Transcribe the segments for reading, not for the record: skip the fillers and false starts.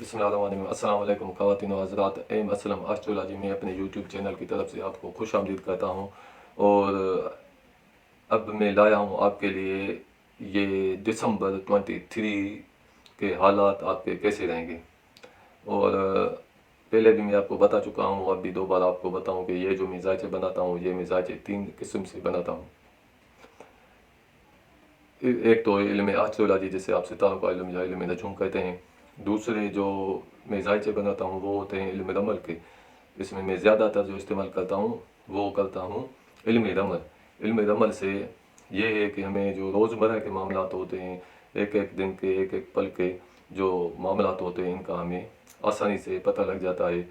बिस्मिल्लाहिर्रहमानिर्रहीम। अस्सलाम वालेकुम ख़वातीन व हज़रात। एम असलम एस्ट्रोलॉजी में अपने यूट्यूब चैनल की तरफ से आपको खुश आमदीद कहता हूँ। और अब मैं लाया हूँ आपके लिए ये दिसंबर 23 के हालात आपके कैसे रहेंगे। और पहले भी मैं आपको बता चुका हूँ, अब भी दो बार आपको बताऊँ कि ये जो मिजाज बनाता हूँ, ये मिजाज 3 किस्म से बनाता हूँ। एक तो इल्म एस्ट्रोलॉजी, जिसे आप सितारों का इल्म या इल्म नजूम कहते हैं। दूसरे जो मैं जायचे बनाता हूँ वो होते हैं इल्म रमल के। इसमें मैं ज़्यादातर जो इस्तेमाल करता हूँ वो करता हूँ इल्म रमल। इल्म रमल से ये है कि हमें जो रोज़मर्रा के मामलात होते हैं, एक एक दिन के एक एक पल के जो मामलात होते हैं, इनका हमें आसानी से पता लग जाता है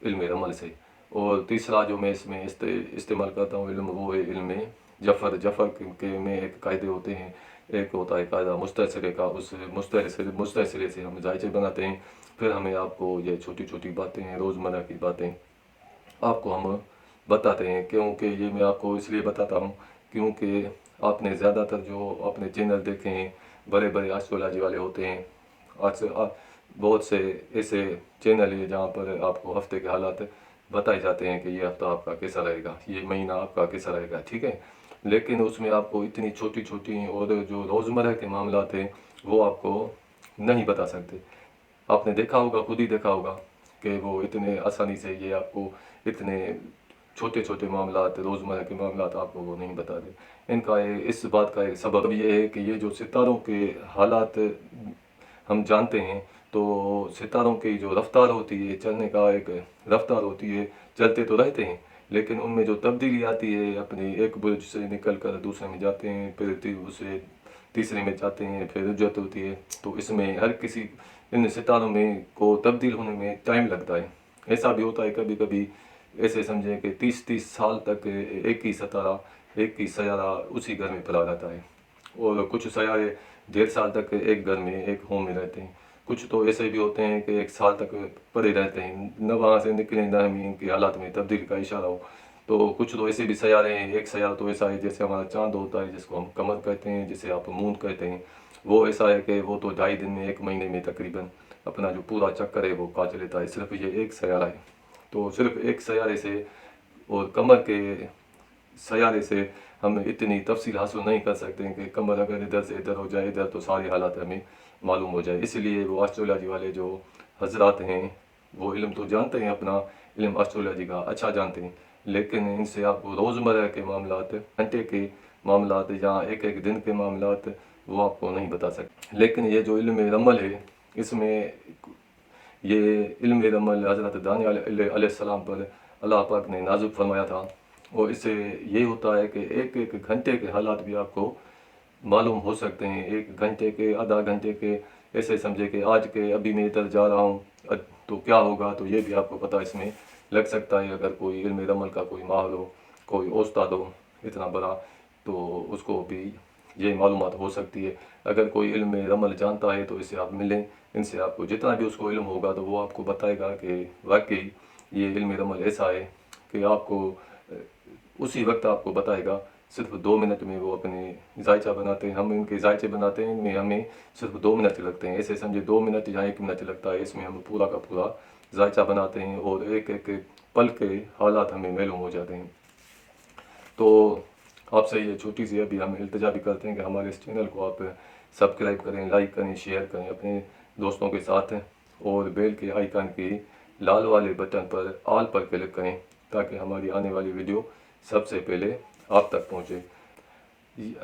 इल्म रमल से। और तीसरा जो मैं इसमें इस्तेमाल करता हूँ इल्म, वो है इल्म जफ़र। जफ़र के में एक कायदे होते हैं। एक होता है कायदा मुस्तसिले का, उस मुस्तसिले से हम जायचे बनाते हैं। फिर हमें आपको ये छोटी छोटी बातें, रोज़मर्रा की बातें आपको हम बताते हैं। क्योंकि ये मैं आपको इसलिए बताता हूँ क्योंकि आपने ज़्यादातर जो अपने चैनल देखे हैं, बड़े बड़े एस्ट्रोलॉजी वाले होते हैं। आज बहुत से ऐसे चैनल है जहाँ पर आपको हफ्ते के हालात बताए जाते हैं कि ये हफ्ता आपका कैसा रहेगा, ये महीना आपका कैसा रहेगा, ठीक है। लेकिन उसमें आपको इतनी छोटी छोटी और जो रोज़मर्रा के मामलात हैं वो आपको नहीं बता सकते। आपने देखा होगा, खुद ही देखा होगा कि वो इतने आसानी से ये आपको इतने छोटे छोटे मामलात, रोज़मर्रा के मामलात आपको वो नहीं बताते। इस बात का एक सबब ये है कि ये जो सितारों के हालात हम जानते हैं, तो सितारों की जो रफ्तार होती है, चलने का एक रफ्तार होती है, चलते तो रहते हैं लेकिन उनमें जो तब्दीली आती है, अपने एक बुर्ज से निकल कर दूसरे में जाते हैं, फिर उसे तीसरे में जाते हैं, फिर रुजत होती है। तो इसमें हर किसी इन सितारों में को तब्दील होने में टाइम लगता है। ऐसा भी होता है कभी कभी, ऐसे समझें कि 30-30 साल तक एक ही सितारा, एक ही सैयारा उसी घर में पड़ा रहता है। और कुछ सैयारे 1.5 साल तक एक घर में, एक होम में रहते हैं। कुछ तो ऐसे भी होते हैं कि 1 साल तक पड़े रहते हैं, न वहाँ से निकले, न हमें इनके हालात में तब्दीली का इशारा हो। तो कुछ तो ऐसे भी सैयारे हैं। एक सैयारा तो ऐसा है जैसे हमारा चाँद होता है, जिसको हम कमर कहते हैं, जिसे आप मून कहते हैं। वो ऐसा है कि वो तो 2.5 दिन में, 1 महीने में तकरीबन अपना जो पूरा चक्कर है वो काट लेता है। सिर्फ ये एक सैयारा है। तो सिर्फ एक सैयारे से और कमर के सैयारे से हम इतनी तफसील हासिल नहीं कर सकते हैं कि कमर अगर इधर से इधर हो जाए, इधर, तो सारी हालात हमें मालूम हो जाए। इसलिए वो एस्ट्रोलॉजी वाले जो हजरात हैं वो इल्म तो जानते हैं, अपना इल्म एस्ट्रोलॉजी का अच्छा जानते हैं, लेकिन इनसे आपको रोज़मर्रा के मामलात, घंटे के मामलात या एक एक दिन के मामलात वो आपको नहीं बता सकते। लेकिन ये जो इल्म रमल है, इसमें ये इल्म रमल हज़रत दानियल अलैहिस्सलाम पर अल्लाह पाक ने नाजुक फरमाया था। और इससे ये होता है कि एक एक घंटे के हालात भी आपको मालूम हो सकते हैं। 1 घंटे के, आधा घंटे के, ऐसे समझे कि आज के अभी मैं इधर जा रहा हूँ तो क्या होगा, तो ये भी आपको पता इसमें लग सकता है। अगर कोई इल्म रमल का कोई माहिर हो, कोई उस्ताद हो इतना बड़ा, तो उसको भी ये मालूमात हो सकती है। अगर कोई इल्म रमल जानता है तो इससे आप मिलें, इनसे आपको जितना भी उसको इल्म होगा तो वो आपको बताएगा कि वाकई ये इल्म रमल ऐसा है कि आपको उसी वक्त आपको बताएगा। सिर्फ 2 मिनट में वो अपने जायचा बनाते हैं। हम इनके जायचे बनाते हैं, इनमें हमें सिर्फ 2 मिनट लगते हैं। ऐसे समझे 2 मिनट या 1 मिनट लगता है, इसमें हम पूरा का पूरा जायचा बनाते हैं और एक एक पल के हालात हमें मालूम हो जाते हैं। तो आपसे ये छोटी सी अभी हम इल्तिजा भी करते हैं कि हमारे इस चैनल को आप सब्सक्राइब करें, लाइक करें, शेयर करें अपने दोस्तों के साथ, और बेल के आइकन की लाल वाले बटन पर ऑल पर क्लिक करें ताकि हमारी आने वाली वीडियो सबसे पहले आप तक पहुँचे।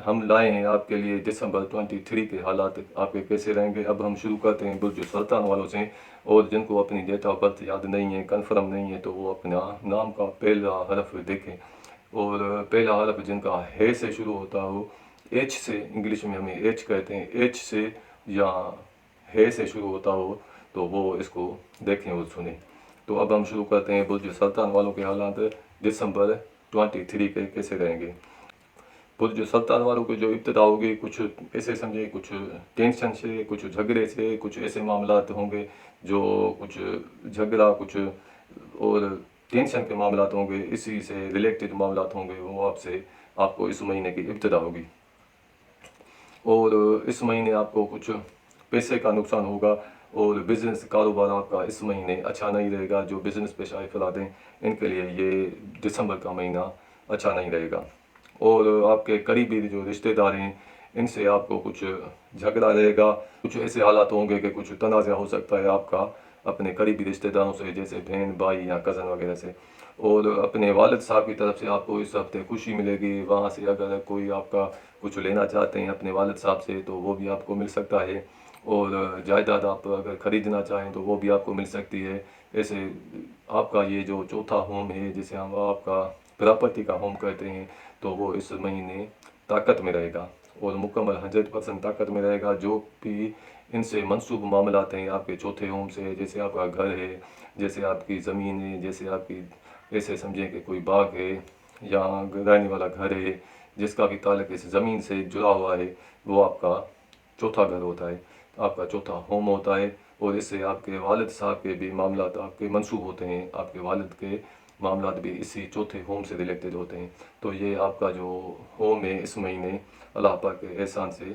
हम लाए हैं आपके लिए दिसंबर 23 के हालात आपके कैसे रहेंगे। अब हम शुरू करते हैं बुर्ज सुल्तान वालों से। और जिनको अपनी डेट ऑफ बर्थ याद नहीं है, कन्फर्म नहीं है, तो वो अपना नाम का पहला हरफ देखें। और पहला हरफ जिनका है से शुरू होता हो, एच से, इंग्लिश में हमें एच कहते हैं, एच से या है से शुरू होता हो, तो वो इसको देखें और सुने। तो अब हम शुरू करते हैं बुर्ज सुल्तान वालों के हालात दिसंबर 23 के कैसे रहेंगे। बुर्ज सुल्तान वालों की जो इब्तिदा होगी, कुछ ऐसे समझे, कुछ टेंशन से, कुछ झगड़े से, कुछ ऐसे मामलात होंगे जो कुछ झगड़ा, कुछ और टेंशन के मामलात होंगे, इसी से रिलेटेड मामलात होंगे, वो आपको इस महीने की इब्तिदा होगी। और इस महीने आपको कुछ पैसे का नुकसान होगा اور بزنس کاروبار آپ کا اس مہینے اچھا نہیں رہے گا. جو بزنس پیشہ افراد ہیں ان کے لیے یہ دسمبر کا مہینہ اچھا نہیں رہے گا. اور آپ کے قریبی جو رشتہ دار ہیں ان سے آپ کو کچھ جھگڑا رہے گا. کچھ ایسے حالات ہوں گے کہ کچھ تنازع ہو سکتا ہے آپ کا اپنے قریبی رشتہ داروں سے, جیسے بہن بھائی یا کزن وغیرہ سے. اور اپنے والد صاحب کی طرف سے آپ کو اس ہفتے خوشی ملے گی. وہاں سے اگر کوئی آپ کا کچھ لینا چاہتے ہیں اپنے والد صاحب سے تو وہ بھی آپ کو مل سکتا ہے. اور جائیداد آپ اگر خریدنا چاہیں تو وہ بھی آپ کو مل سکتی ہے. ایسے آپ کا یہ جو چوتھا ہوم ہے جسے ہم آپ کا پراپرٹی کا ہوم کہتے ہیں تو وہ اس مہینے طاقت میں رہے گا اور مکمل 100% طاقت میں رہے گا. جو بھی ان سے منسوب معاملات ہیں آپ کے چوتھے ہوم سے, جیسے آپ کا گھر ہے, جیسے آپ کی زمین ہے, جیسے آپ کی ایسے سمجھیں کہ کوئی باغ ہے یا رہنے والا گھر ہے, جس کا بھی تعلق اس زمین سے جڑا ہوا ہے, وہ آپ کا چوتھا گھر ہوتا ہے, آپ کا چوتھا ہوم ہوتا ہے. اور اس سے آپ کے والد صاحب کے بھی معاملات آپ کے منسوب ہوتے ہیں. آپ کے والد کے معاملات بھی اسی چوتھے ہوم سے ریلیٹڈ ہوتے ہیں. تو یہ آپ کا جو ہوم ہے اس مہینے اللہ پاک کے احسان سے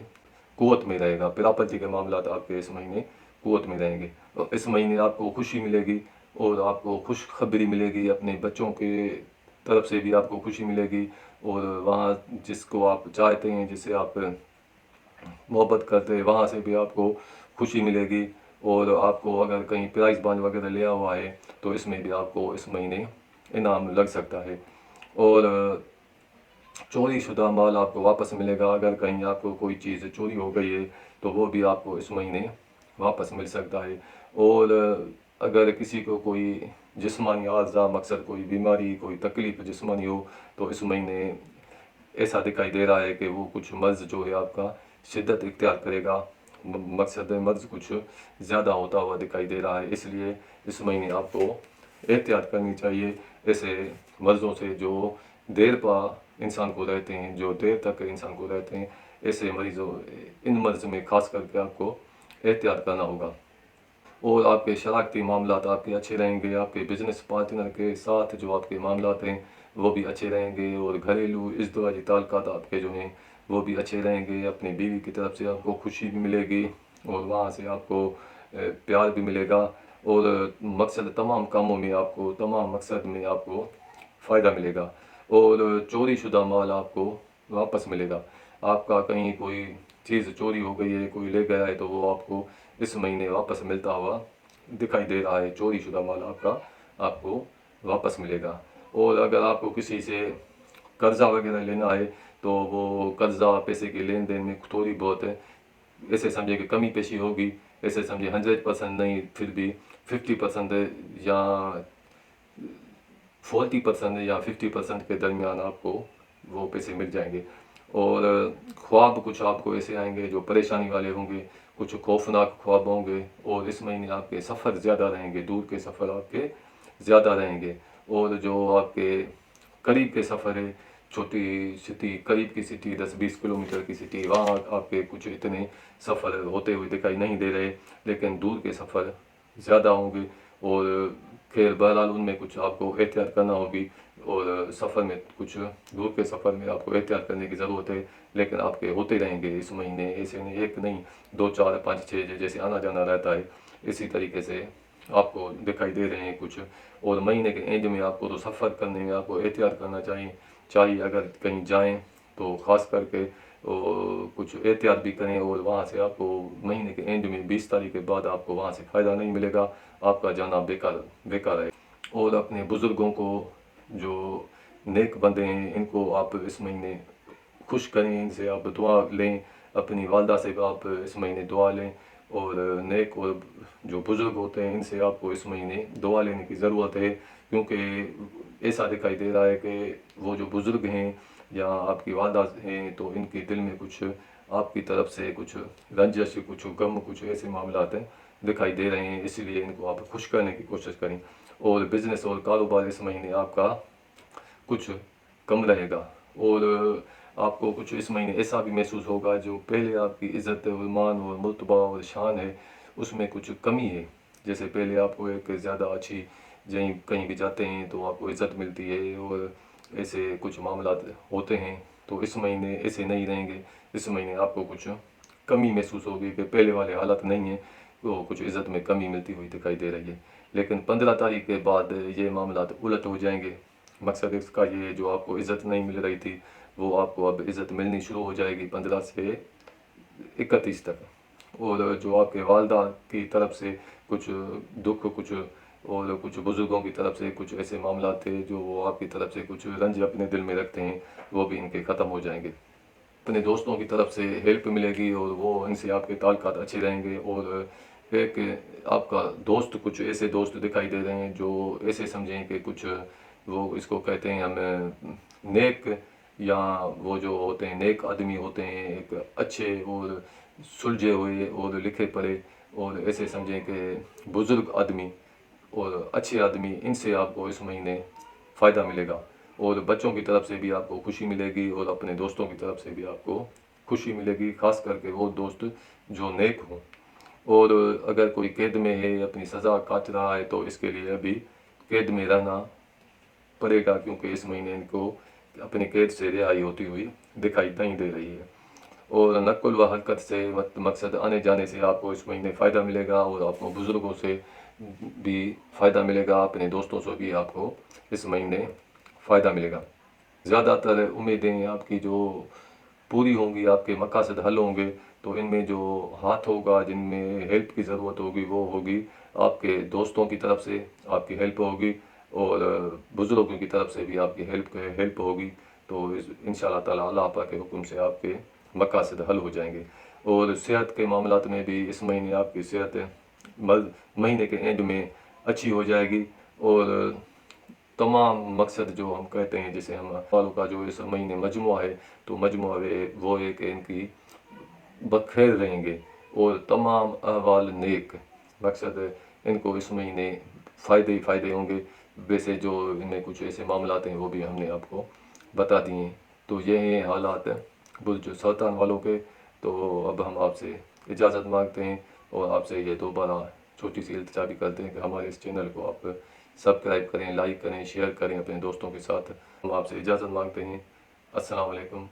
قوت میں رہے گا. پراپرٹی کے معاملات آپ کے اس مہینے قوت میں رہیں گے. اس مہینے آپ کو خوشی ملے گی اور آپ کو خوشخبری ملے گی. اپنے بچوں کے طرف سے بھی آپ کو خوشی ملے گی. اور وہاں جس کو آپ چاہتے ہیں, جس سے آپ محبت کرتے ہیں, وہاں سے بھی آپ کو خوشی ملے گی. اور آپ کو اگر کہیں پرائز بانڈ وغیرہ لیا ہوا ہے تو اس میں بھی آپ کو اس مہینے انعام لگ سکتا ہے. اور چوری شدہ مال آپ کو واپس ملے گا. اگر کہیں آپ کو کوئی چیز چوری ہو گئی ہے تو وہ بھی آپ کو اس مہینے واپس مل سکتا ہے. اور اگر کسی کو کوئی جسمانی اعضاء مقصد کوئی بیماری کوئی تکلیف جسمانی ہو تو اس مہینے ایسا دکھائی دے رہا ہے کہ وہ کچھ مرض جو ہے آپ کا شدت اختیار کرے گا. مقصد مرض کچھ زیادہ ہوتا ہوا دکھائی دے رہا ہے. اس لیے اس مہینے آپ کو احتیاط کرنی چاہیے ایسے مرضوں سے جو دیر پا انسان کو رہتے ہیں, جو دیر تک انسان کو رہتے ہیں. ایسے مریضوں ان مرض میں خاص کر کے آپ کو احتیاط کرنا ہوگا. اور آپ کے شراکتی معاملات آپ کے اچھے رہیں گے. آپ کے بزنس پارٹنر کے ساتھ جو آپ کے معاملات ہیں وہ بھی اچھے رہیں گے. اور گھریلو ازدواجی تعلقات آپ کے جو ہیں وہ بھی اچھے رہیں گے. اپنی بیوی کی طرف سے آپ کو خوشی بھی ملے گی اور وہاں سے آپ کو پیار بھی ملے گا. اور مقصد تمام کاموں میں آپ کو تمام مقصد میں آپ کو فائدہ ملے گا. اور چوری شدہ مال آپ کو واپس ملے گا. آپ کا کہیں کوئی چیز چوری ہو گئی ہے, کوئی لے گیا ہے تو وہ آپ کو اس مہینے واپس ملتا ہوا دکھائی دے رہا ہے. چوری شدہ مال آپ کا آپ کو واپس ملے گا. اور اگر آپ کو کسی سے قرضہ وغیرہ لینا ہے تو وہ قرضہ پیسے کے لین دین میں تھوڑی بہت ایسے سمجھے کہ کمی پیشی ہوگی. ایسے سمجھے 100% نہیں, پھر بھی 50% یا 40% یا 50% کے درمیان آپ کو وہ پیسے مل جائیں گے. اور خواب کچھ آپ کو ایسے آئیں گے جو پریشانی والے ہوں گے, کچھ خوفناک خواب ہوں گے. اور اس مہینے آپ کے سفر زیادہ رہیں گے, دور کے سفر آپ کے زیادہ رہیں گے. اور جو آپ کے قریب کے سفر ہے, چھوٹی سٹی, قریب کی سٹی 10-20 کلومیٹر کی سٹی, وہاں آپ کے کچھ اتنے سفر ہوتے ہوئے دکھائی نہیں دے رہے. لیکن دور کے سفر زیادہ ہوں گے. اور خیر بہرحال ان میں کچھ آپ کو احتیاط کرنا ہوگی. اور سفر میں کچھ دور کے سفر میں آپ کو احتیاط کرنے کی ضرورت ہے. لیکن آپ کے ہوتے رہیں گے اس مہینے, ایسے نہیں, ایک نہیں 2 4 5 6 جیسے آنا جانا رہتا ہے اسی طریقے سے آپ کو دکھائی دے رہے ہیں کچھ. اور مہینے کے اینڈ میں آپ کو تو سفر کرنے میں آپ کو احتیاط کرنا چاہیے. اگر کہیں جائیں تو خاص کر کے کچھ احتیاط بھی کریں. اور وہاں سے آپ کو مہینے کے اینڈ میں 20 تاریخ کے بعد آپ کو وہاں سے فائدہ نہیں ملے گا. آپ کا جانا بیکار ہے. اور اپنے بزرگوں کو جو نیک بندے ہیں ان کو آپ اس مہینے خوش کریں, ان سے آپ دعا لیں. اپنی والدہ سے بھی آپ اس مہینے دعا لیں. اور نیک اور جو بزرگ ہوتے ہیں ان سے آپ کو اس مہینے دعا لینے کی ضرورت ہے. کیونکہ ایسا دکھائی دے رہا ہے کہ وہ جو بزرگ ہیں یا آپ کی والدہ ہیں تو ان کے دل میں کچھ آپ کی طرف سے کچھ رنجش, کچھ غم, کچھ ایسے معاملات ہیں دکھائی دے رہے ہیں. اسی لیے ان کو آپ خوش کرنے کی کوشش کریں. اور بزنس اور کاروبار اس مہینے آپ کا کچھ کم رہے گا. اور آپ کو کچھ اس مہینے ایسا بھی محسوس ہوگا جو پہلے آپ کی عزت اور مان اور مرتبہ اور شان ہے اس میں کچھ کمی ہے. جیسے پہلے آپ کو ایک زیادہ اچھی کہیں بھی جاتے ہیں تو آپ کو عزت ملتی ہے اور ایسے کچھ معاملات ہوتے ہیں. تو اس مہینے ایسے نہیں رہیں گے. اس مہینے آپ کو کچھ کمی محسوس ہوگی کہ پہلے والے حالات نہیں ہیں. वो कुछ इज़्ज़त में कमी मिलती हुई दिखाई दे रही है। लेकिन 15 तारीख के बाद ये मामलात उलट हो जाएंगे। मकसद इसका ये, जो आपको इज़्ज़त नहीं मिल रही थी वो आपको अब इज़्ज़त मिलनी शुरू हो जाएगी 15 से 31 तक। और जो आपके वालदा की तरफ से कुछ दुख, कुछ और कुछ बुज़ुर्गों की तरफ से कुछ ऐसे मामला थे जो वो आपकी तरफ से कुछ रंज अपने दिल में रखते हैं, वो भी इनके ख़त्म हो जाएंगे। अपने दोस्तों की तरफ से हेल्प मिलेगी और वो इनसे आपके ताल्लुकात अच्छे रहेंगे। और एक आपका दोस्त, कुछ ऐसे दोस्त दिखाई दे रहे हैं जो ऐसे समझें कि कुछ, वो इसको कहते हैं हम नेक, या वो जो होते हैं नेक आदमी होते हैं, एक अच्छे और सुलझे हुए और लिखे पढ़े, और ऐसे समझें कि बुज़ुर्ग आदमी और अच्छे आदमी, इनसे आपको इस महीने फ़ायदा मिलेगा। और बच्चों की तरफ से भी आपको खुशी मिलेगी और अपने दोस्तों की तरफ से भी आपको खुशी मिलेगी, ख़ास करके वो दोस्त जो नेक हों। और अगर कोई कैद में है, अपनी सज़ा काट रहा है, तो इसके लिए अभी कैद में रहना पड़ेगा, क्योंकि इस महीने इनको अपनी कैद से रिहाई होती हुई दिखाई नहीं दे रही है। और नक़ल व हरकत से मकसद आने जाने से आपको इस महीने फ़ायदा मिलेगा, और आपको बुज़ुर्गों से भी फ़ायदा मिलेगा, अपने दोस्तों से भी आपको इस महीने फ़ायदा मिलेगा। ज़्यादातर उम्मीदें आपकी जो पूरी होंगी, आपके मकासद हल होंगे, तो इनमें जो हाथ होगा, जिनमें हेल्प की ज़रूरत होगी, वो होगी आपके दोस्तों की तरफ से आपकी हेल्प होगी, और बुज़ुर्गों की तरफ से भी आपकी हेल्प होगी। तो इंशाअल्लाह ताला अल्लाह पाक के हुक्म से आपके मकासद हल हो जाएंगे। और सेहत के मामलात में भी इस महीने आपकी सेहत महीने के एंड में अच्छी हो जाएगी। और तमाम मकसद जो हम कहते हैं, जैसे हम वालों का जो इस महीने मजमुआ है, तो मजमुआ वो है कि इनकी बखैर रहेंगे और तमाम अहवाल नेक। मकसद इनको इस महीने फ़ायदे ही फ़ायदे होंगे। वैसे जो इनमें कुछ ऐसे मामलात हैं वो भी हमने आपको बता दिए हैं। तो ये हैं हालात बुर्ज सरतान वालों के। तो अब हम आपसे इजाज़त मांगते हैं और आपसे ये दोबारा छोटी सी इल्तिजा भी करते हैं कि हमारे इस चैनल को आप सब्सक्राइब करें, लाइक करें, शेयर करें अपने दोस्तों के साथ। हम आपसे इजाज़त मांगते हैं। अस्सलाम वालेकुम।